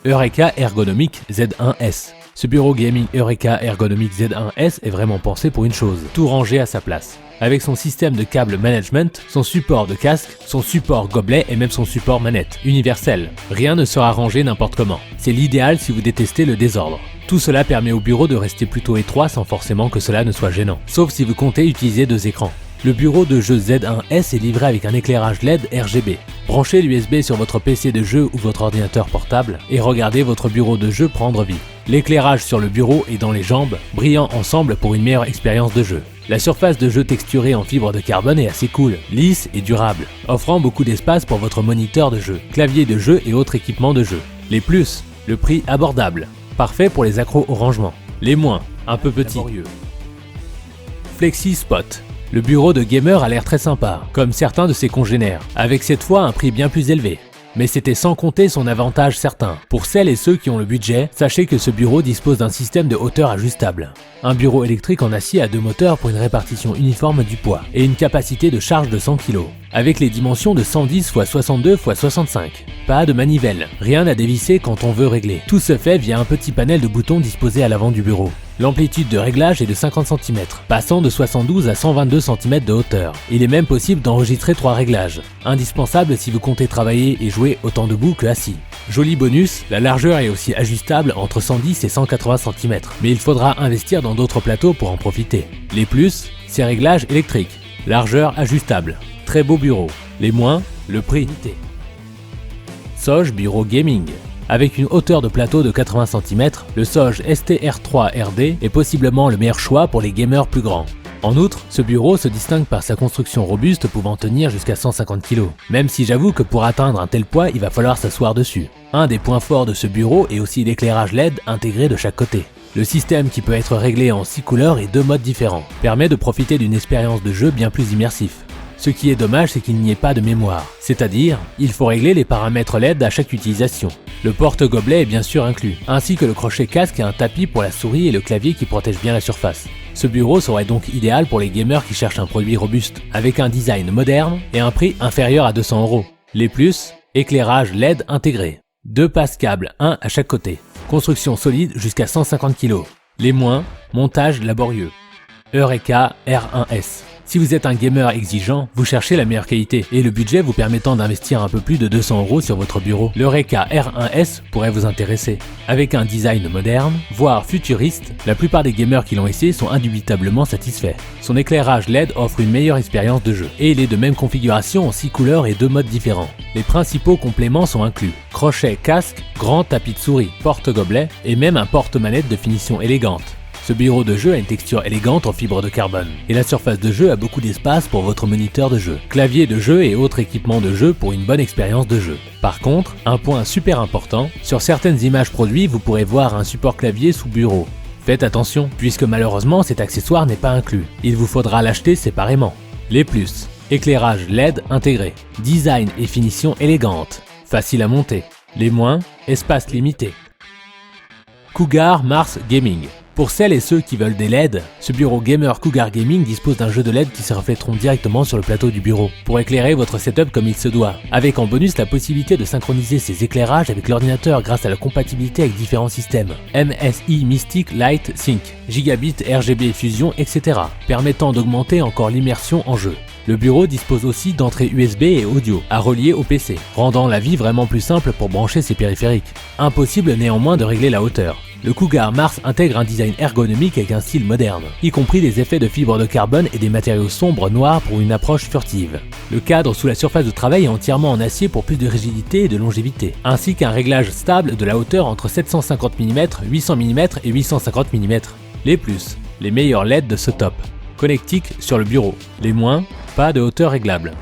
Eureka Ergonomic Z1S. Ce bureau gaming Eureka Ergonomic Z1S est vraiment pensé pour une chose, tout ranger à sa place. Avec son système de câble management, son support de casque, son support gobelet et même son support manette, universel. Rien ne sera rangé n'importe comment. C'est l'idéal si vous détestez le désordre. Tout cela permet au bureau de rester plutôt étroit sans forcément que cela ne soit gênant, sauf si vous comptez utiliser 2 écrans. Le bureau de jeu Z1S est livré avec un éclairage LED RGB. Branchez l'USB sur votre PC de jeu ou votre ordinateur portable et regardez votre bureau de jeu prendre vie. L'éclairage sur le bureau et dans les jambes brillant ensemble pour une meilleure expérience de jeu. La surface de jeu texturée en fibre de carbone est assez cool, lisse et durable, offrant beaucoup d'espace pour votre moniteur de jeu, clavier de jeu et autres équipements de jeu. Les plus, le prix abordable, parfait pour les accros au rangement. Les moins, un peu petits. Flexi Spot. Le bureau de gamer a l'air très sympa, comme certains de ses congénères, avec cette fois un prix bien plus élevé. Mais c'était sans compter son avantage certain. Pour celles et ceux qui ont le budget, sachez que ce bureau dispose d'un système de hauteur ajustable. Un bureau électrique en acier à 2 moteurs pour une répartition uniforme du poids et une capacité de charge de 100 kg. Avec les dimensions de 110 x 62 x 65. Pas de manivelle, rien à dévisser quand on veut régler. Tout se fait via un petit panel de boutons disposé à l'avant du bureau. L'amplitude de réglage est de 50 cm, passant de 72 à 122 cm de hauteur. Il est même possible d'enregistrer 3 réglages, indispensable si vous comptez travailler et jouer autant debout que assis. Joli bonus, la largeur est aussi ajustable entre 110 et 180 cm, mais il faudra investir dans d'autres plateaux pour en profiter. Les plus, ces réglages électriques, largeur ajustable, très beau bureau. Les moins, le prix. SOG Bureau Gaming. Avec une hauteur de plateau de 80 cm, le SOG STR3RD est possiblement le meilleur choix pour les gamers plus grands. En outre, ce bureau se distingue par sa construction robuste pouvant tenir jusqu'à 150 kg, même si j'avoue que pour atteindre un tel poids, il va falloir s'asseoir dessus. Un des points forts de ce bureau est aussi l'éclairage LED intégré de chaque côté. Le système, qui peut être réglé en 6 couleurs et 2 modes différents, permet de profiter d'une expérience de jeu bien plus immersif. Ce qui est dommage, c'est qu'il n'y ait pas de mémoire, c'est-à-dire, il faut régler les paramètres LED à chaque utilisation. Le porte-gobelet est bien sûr inclus, ainsi que le crochet casque et un tapis pour la souris et le clavier qui protègent bien la surface. Ce bureau serait donc idéal pour les gamers qui cherchent un produit robuste, avec un design moderne et un prix inférieur à 200 €. Les plus, éclairage LED intégré. 2 passes câbles, 1 à chaque côté. Construction solide jusqu'à 150 kg. Les moins, montage laborieux. Eureka R1S. Si vous êtes un gamer exigeant, vous cherchez la meilleure qualité et le budget vous permettant d'investir un peu plus de 200 € sur votre bureau, l'Eureka R1S pourrait vous intéresser. Avec un design moderne, voire futuriste, la plupart des gamers qui l'ont essayé sont indubitablement satisfaits. Son éclairage LED offre une meilleure expérience de jeu et il est de même configuration en 6 couleurs et 2 modes différents. Les principaux compléments sont inclus: crochet casque, grand tapis de souris, porte-gobelet et même un porte-manette de finition élégante. Ce bureau de jeu a une texture élégante en fibre de carbone, et la surface de jeu a beaucoup d'espace pour votre moniteur de jeu, clavier de jeu et autres équipements de jeu pour une bonne expérience de jeu. Par contre, un point super important, sur certaines images produits, vous pourrez voir un support clavier sous bureau. Faites attention, puisque malheureusement cet accessoire n'est pas inclus. Il vous faudra l'acheter séparément. Les plus, éclairage LED intégré, design et finition élégante, facile à monter. Les moins, espace limité. Cougar Mars Gaming. Pour celles et ceux qui veulent des LED, ce bureau gamer Cougar Gaming dispose d'un jeu de LED qui se reflèteront directement sur le plateau du bureau pour éclairer votre setup comme il se doit, avec en bonus la possibilité de synchroniser ces éclairages avec l'ordinateur grâce à la compatibilité avec différents systèmes MSI Mystic Light Sync, Gigabit RGB Fusion, etc., permettant d'augmenter encore l'immersion en jeu. Le bureau dispose aussi d'entrées USB et audio à relier au PC, rendant la vie vraiment plus simple pour brancher ses périphériques. Impossible néanmoins de régler la hauteur. Le Cougar Mars intègre un design ergonomique avec un style moderne, y compris des effets de fibre de carbone et des matériaux sombres noirs pour une approche furtive. Le cadre sous la surface de travail est entièrement en acier pour plus de rigidité et de longévité, ainsi qu'un réglage stable de la hauteur entre 750 mm, 800 mm et 850 mm. Les plus, les meilleurs LED de ce top. Connectique sur le bureau. Les moins, pas de hauteur réglable.